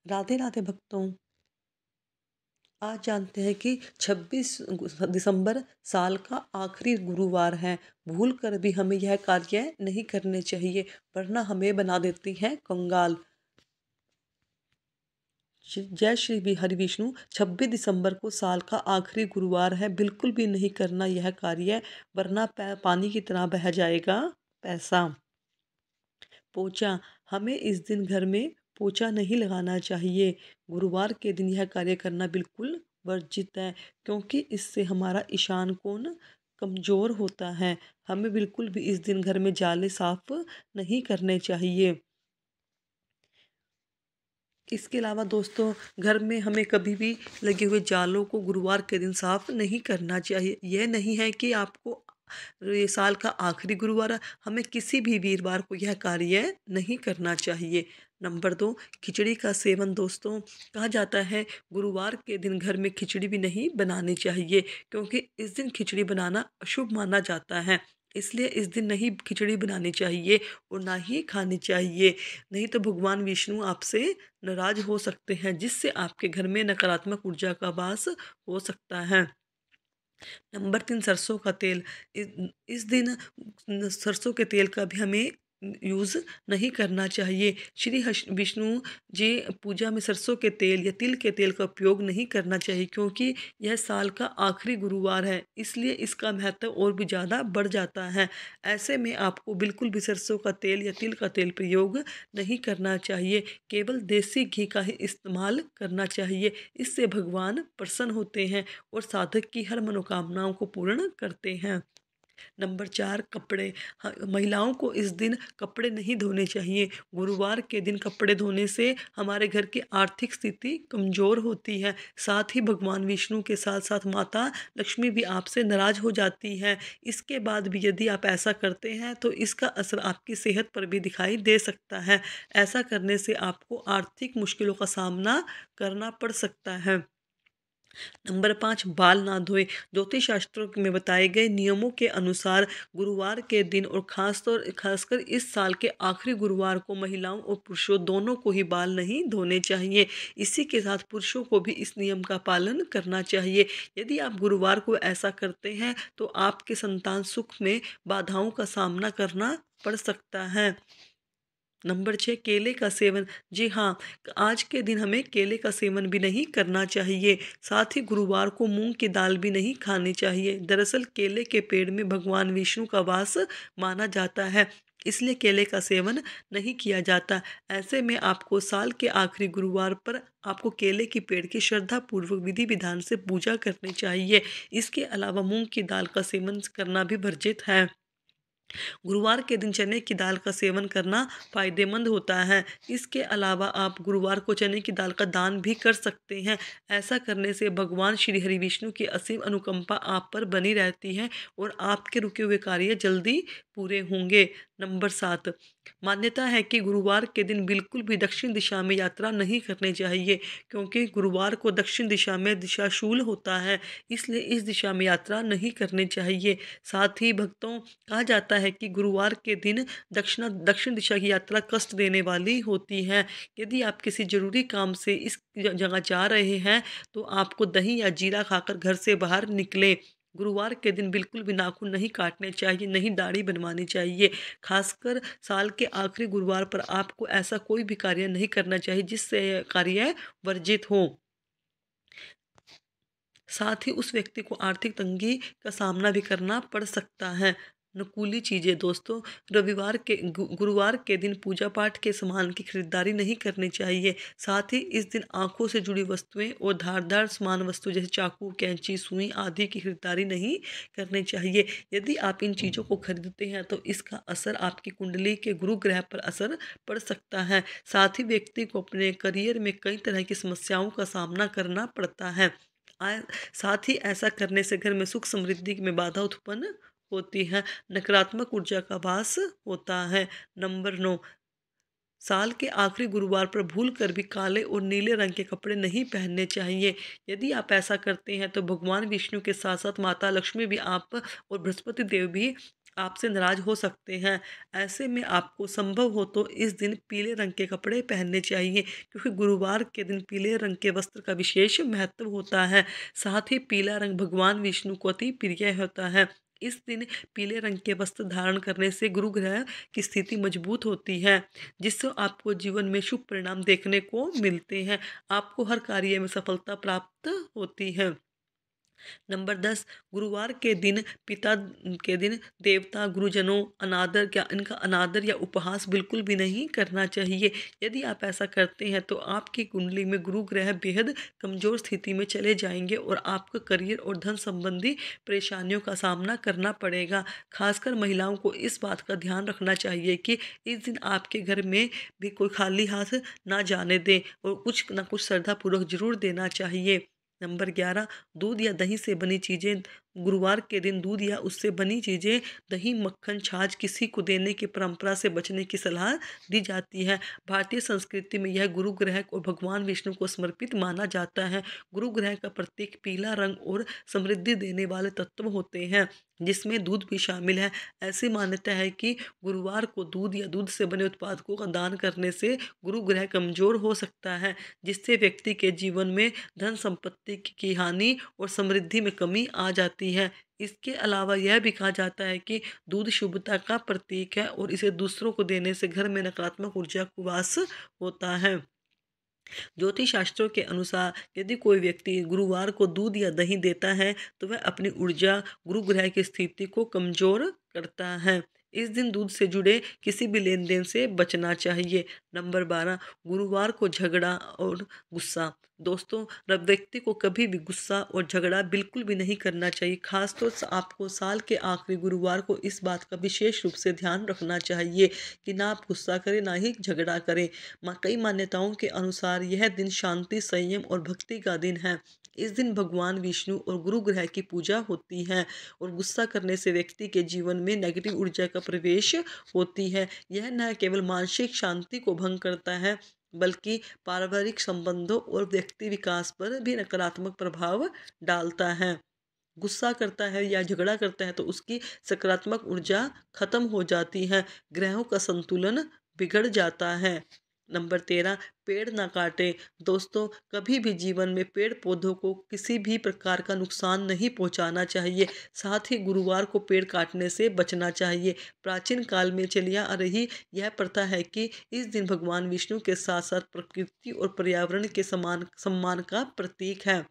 राधे राधे भक्तों। आज जानते हैं कि 26 दिसंबर साल का आखिरी गुरुवार है। भूल कर भी हमें यह कार्य नहीं करने चाहिए, वरना हमें बना देती हैं कंगाल। जय श्री हरि विष्णु। 26 दिसंबर को साल का आखिरी गुरुवार है। बिल्कुल भी नहीं करना यह कार्य, वरना पानी की तरह बह जाएगा पैसा। पोछा, हमें इस दिन घर में पोछा नहीं लगाना चाहिए। गुरुवार के दिन यह कार्य करना बिल्कुल वर्जित है, क्योंकि इससे हमारा ईशान कोण कमज़ोर होता है। हमें बिल्कुल भी इस दिन घर में जाले साफ नहीं करने चाहिए। इसके अलावा दोस्तों, घर में हमें कभी भी लगे हुए जालों को गुरुवार के दिन साफ नहीं करना चाहिए। यह नहीं है कि आपको ये साल का आखिरी गुरुवार है, हमें किसी भी वीरवार को यह कार्य नहीं करना चाहिए। नंबर 2, खिचड़ी का सेवन। दोस्तों, कहा जाता है गुरुवार के दिन घर में खिचड़ी भी नहीं बनानी चाहिए, क्योंकि इस दिन खिचड़ी बनाना अशुभ माना जाता है। इसलिए इस दिन नहीं खिचड़ी बनानी चाहिए और ना ही खानी चाहिए। नहीं तो भगवान विष्णु आपसे नाराज हो सकते हैं, जिससे आपके घर में नकारात्मक ऊर्जा का वास हो सकता है। नंबर 3, सरसों का तेल। इस दिन सरसों के तेल का भी हमें यूज़ नहीं करना चाहिए। श्री विष्णु जी पूजा में सरसों के तेल या तिल के तेल का उपयोग नहीं करना चाहिए, क्योंकि यह साल का आखिरी गुरुवार है, इसलिए इसका महत्व और भी ज़्यादा बढ़ जाता है। ऐसे में आपको बिल्कुल भी सरसों का तेल या तिल का तेल प्रयोग नहीं करना चाहिए। केवल देसी घी का ही इस्तेमाल करना चाहिए। इससे भगवान प्रसन्न होते हैं और साधक की हर मनोकामनाओं को पूर्ण करते हैं। नंबर 4, कपड़े। हाँ, महिलाओं को इस दिन कपड़े नहीं धोने चाहिए। गुरुवार के दिन कपड़े धोने से हमारे घर की आर्थिक स्थिति कमज़ोर होती है। साथ ही भगवान विष्णु के साथ साथ माता लक्ष्मी भी आपसे नाराज़ हो जाती है। इसके बाद भी यदि आप ऐसा करते हैं तो इसका असर आपकी सेहत पर भी दिखाई दे सकता है। ऐसा करने से आपको आर्थिक मुश्किलों का सामना करना पड़ सकता है। नंबर 5, बाल ना धोए। ज्योतिष शास्त्रों में बताए गए नियमों के अनुसार गुरुवार के दिन और खासकर इस साल के आखिरी गुरुवार को महिलाओं और पुरुषों दोनों को ही बाल नहीं धोने चाहिए। इसी के साथ पुरुषों को भी इस नियम का पालन करना चाहिए। यदि आप गुरुवार को ऐसा करते हैं तो आपके संतान सुख में बाधाओं का सामना करना पड़ सकता है। नंबर 6, केले का सेवन। जी हाँ, आज के दिन हमें केले का सेवन भी नहीं करना चाहिए। साथ ही गुरुवार को मूंग की दाल भी नहीं खानी चाहिए। दरअसल केले के पेड़ में भगवान विष्णु का वास माना जाता है, इसलिए केले का सेवन नहीं किया जाता। ऐसे में आपको साल के आखिरी गुरुवार पर आपको केले की पेड़ की श्रद्धा पूर्वक विधि विधान से पूजा करनी चाहिए। इसके अलावा मूंग की दाल का सेवन करना भी वर्जित है। गुरुवार के दिन चने की दाल का सेवन करना फायदेमंद होता है। इसके अलावा आप गुरुवार को चने की दाल का दान भी कर सकते हैं। ऐसा करने से भगवान श्री हरि विष्णु की असीम अनुकंपा आप पर बनी रहती है और आपके रुके हुए कार्य जल्दी पूरे होंगे। नंबर 7, मान्यता है कि गुरुवार के दिन बिल्कुल भी दक्षिण दिशा में यात्रा नहीं करनी चाहिए, क्योंकि गुरुवार को दक्षिण दिशा में दिशाशूल होता है, इसलिए इस दिशा में यात्रा नहीं करनी चाहिए। साथ ही भक्तों, कहा जाता है कि गुरुवार के दिन दक्षिण दिशा की यात्रा कष्ट देने वाली होती है। यदि आप किसी ज़रूरी काम से इस जगह जा रहे हैं तो आपको दही या जीरा खाकर घर से बाहर निकलें। गुरुवार के दिन बिल्कुल भी नाखून नहीं काटने चाहिए, नहीं दाढ़ी बनवानी चाहिए। खासकर साल के आखिरी गुरुवार पर आपको ऐसा कोई भी कार्य नहीं करना चाहिए जिससे यह कार्य वर्जित हो। साथ ही उस व्यक्ति को आर्थिक तंगी का सामना भी करना पड़ सकता है। अनुकूली चीज़ें। दोस्तों, गुरुवार के दिन पूजा पाठ के सामान की खरीदारी नहीं करनी चाहिए। साथ ही इस दिन आंखों से जुड़ी वस्तुएं और धारदार सामान वस्तु जैसे चाकू, कैंची, सुई आदि की खरीदारी नहीं करनी चाहिए। यदि आप इन चीज़ों को खरीदते हैं तो इसका असर आपकी कुंडली के गुरु ग्रह पर असर पड़ सकता है। साथ ही व्यक्ति को अपने करियर में कई तरह की समस्याओं का सामना करना पड़ता है। आय साथ ही ऐसा करने से घर में सुख समृद्धि में बाधा उत्पन्न होती है, नकारात्मक ऊर्जा का वास होता है। नंबर 9, साल के आखिरी गुरुवार पर भूल कर भी काले और नीले रंग के कपड़े नहीं पहनने चाहिए। यदि आप ऐसा करते हैं तो भगवान विष्णु के साथ साथ माता लक्ष्मी भी आप और बृहस्पति देव भी आपसे नाराज हो सकते हैं। ऐसे में आपको संभव हो तो इस दिन पीले रंग के कपड़े पहनने चाहिए, क्योंकि गुरुवार के दिन पीले रंग के वस्त्र का विशेष महत्व होता है। साथ ही पीला रंग भगवान विष्णु को अति प्रिय होता है। इस दिन पीले रंग के वस्त्र धारण करने से गुरु ग्रह की स्थिति मजबूत होती है, जिससे आपको जीवन में शुभ परिणाम देखने को मिलते हैं। आपको हर कार्य में सफलता प्राप्त होती है। नंबर 10, गुरुवार के दिन पिता के दिन देवता गुरुजनों अनादर या इनका अनादर या उपहास बिल्कुल भी नहीं करना चाहिए। यदि आप ऐसा करते हैं तो आपकी कुंडली में गुरु ग्रह बेहद कमजोर स्थिति में चले जाएंगे और आपको करियर और धन संबंधी परेशानियों का सामना करना पड़ेगा। खासकर महिलाओं को इस बात का ध्यान रखना चाहिए कि इस दिन आपके घर में भी कोई खाली हाथ ना जाने दें और कुछ ना कुछ श्रद्धापूर्वक जरूर देना चाहिए। नंबर 11, दूध या दही से बनी चीज़ें। गुरुवार के दिन दूध या उससे बनी चीज़ें, दही, मक्खन, छाछ किसी को देने की परंपरा से बचने की सलाह दी जाती है। भारतीय संस्कृति में यह गुरु ग्रह और भगवान विष्णु को समर्पित माना जाता है। गुरु ग्रह का प्रतीक पीला रंग और समृद्धि देने वाले तत्व होते हैं, जिसमें दूध भी शामिल है। ऐसी मान्यता है कि गुरुवार को दूध या दूध से बने उत्पादकों का दान करने से गुरु ग्रह कमजोर हो सकता है, जिससे व्यक्ति के जीवन में धन संपत्ति की हानि और समृद्धि में कमी आ जाती है। इसके अलावा यह भी कहा जाता है कि दूध शुभता का प्रतीक है और इसे दूसरों को देने से घर में नकारात्मक ऊर्जा का वास होता है। ज्योतिष शास्त्रों के अनुसार यदि कोई व्यक्ति गुरुवार को दूध या दही देता है तो वह अपनी ऊर्जा गुरु ग्रह की स्थिति को कमजोर करता है। इस दिन दूध से जुड़े किसी भी लेन देन से बचना चाहिए। नंबर 12, गुरुवार को झगड़ा और गुस्सा। दोस्तों, व्यक्ति को कभी भी गुस्सा और झगड़ा बिल्कुल भी नहीं करना चाहिए। खासतौर से आपको साल के आखिरी गुरुवार को इस बात का विशेष रूप से ध्यान रखना चाहिए कि ना आप गुस्सा करें ना ही झगड़ा करें। कई मान्यताओं के अनुसार यह दिन शांति, संयम और भक्ति का दिन है। इस दिन भगवान विष्णु और गुरु ग्रह की पूजा होती है और गुस्सा करने से व्यक्ति के जीवन में नेगेटिव ऊर्जा का प्रवेश होती है। यह न केवल मानसिक शांति को भंग करता है, बल्कि पारिवारिक संबंधों और व्यक्ति विकास पर भी नकारात्मक प्रभाव डालता है। गुस्सा करता है या झगड़ा करता है तो उसकी सकारात्मक ऊर्जा खत्म हो जाती है, ग्रहों का संतुलन बिगड़ जाता है। नंबर 13, पेड़ ना काटे। दोस्तों, कभी भी जीवन में पेड़ पौधों को किसी भी प्रकार का नुकसान नहीं पहुंचाना चाहिए। साथ ही गुरुवार को पेड़ काटने से बचना चाहिए। प्राचीन काल में चली आ रही यह प्रथा है कि इस दिन भगवान विष्णु के साथ साथ प्रकृति और पर्यावरण के सम्मान का प्रतीक है।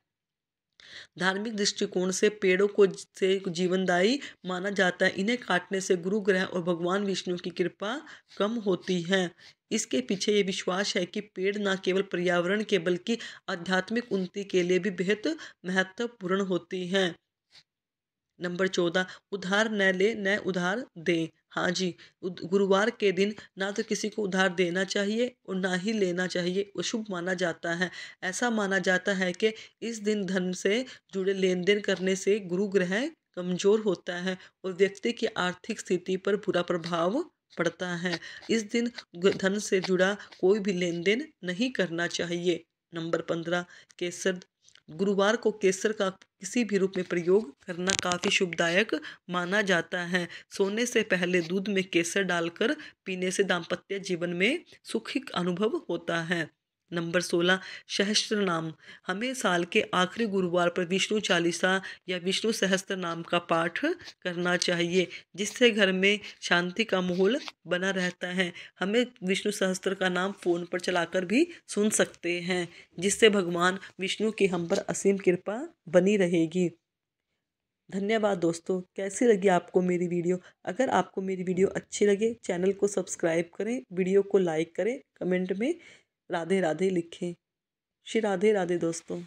धार्मिक दृष्टिकोण से पेड़ों को से जीवनदायी माना जाता है। इन्हें काटने से गुरु ग्रह और भगवान विष्णु की कृपा कम होती है। इसके पीछे ये विश्वास है कि पेड़ न केवल पर्यावरण के बल्कि आध्यात्मिक उन्नति के लिए भी बेहद महत्वपूर्ण होती हैं। नंबर 14, उधार न ले न उधार दे। हाँ जी, गुरुवार के दिन ना तो किसी को उधार देना चाहिए और ना ही लेना चाहिए, वो शुभ माना जाता है। ऐसा माना जाता है कि इस दिन धन से जुड़े लेन देन करने से गुरु ग्रह कमजोर होता है और व्यक्ति की आर्थिक स्थिति पर बुरा प्रभाव पड़ता है। इस दिन धन से जुड़ा कोई भी लेन देन नहीं करना चाहिए। नंबर 15, केसर। गुरुवार को केसर का किसी भी रूप में प्रयोग करना काफ़ी शुभदायक माना जाता है। सोने से पहले दूध में केसर डालकर पीने से दाम्पत्य जीवन में सुखी अनुभव होता है। नंबर 16, सहस्त्र नाम। हमें साल के आखिरी गुरुवार पर विष्णु चालीसा या विष्णु सहस्त्र नाम का पाठ करना चाहिए, जिससे घर में शांति का माहौल बना रहता है। हमें विष्णु सहस्त्र का नाम फ़ोन पर चलाकर भी सुन सकते हैं, जिससे भगवान विष्णु की हम पर असीम कृपा बनी रहेगी। धन्यवाद दोस्तों। कैसी लगी आपको मेरी वीडियो? अगर आपको मेरी वीडियो अच्छी लगे, चैनल को सब्सक्राइब करें, वीडियो को लाइक करें, कमेंट में राधे राधे लिखें। श्री राधे राधे दोस्तों।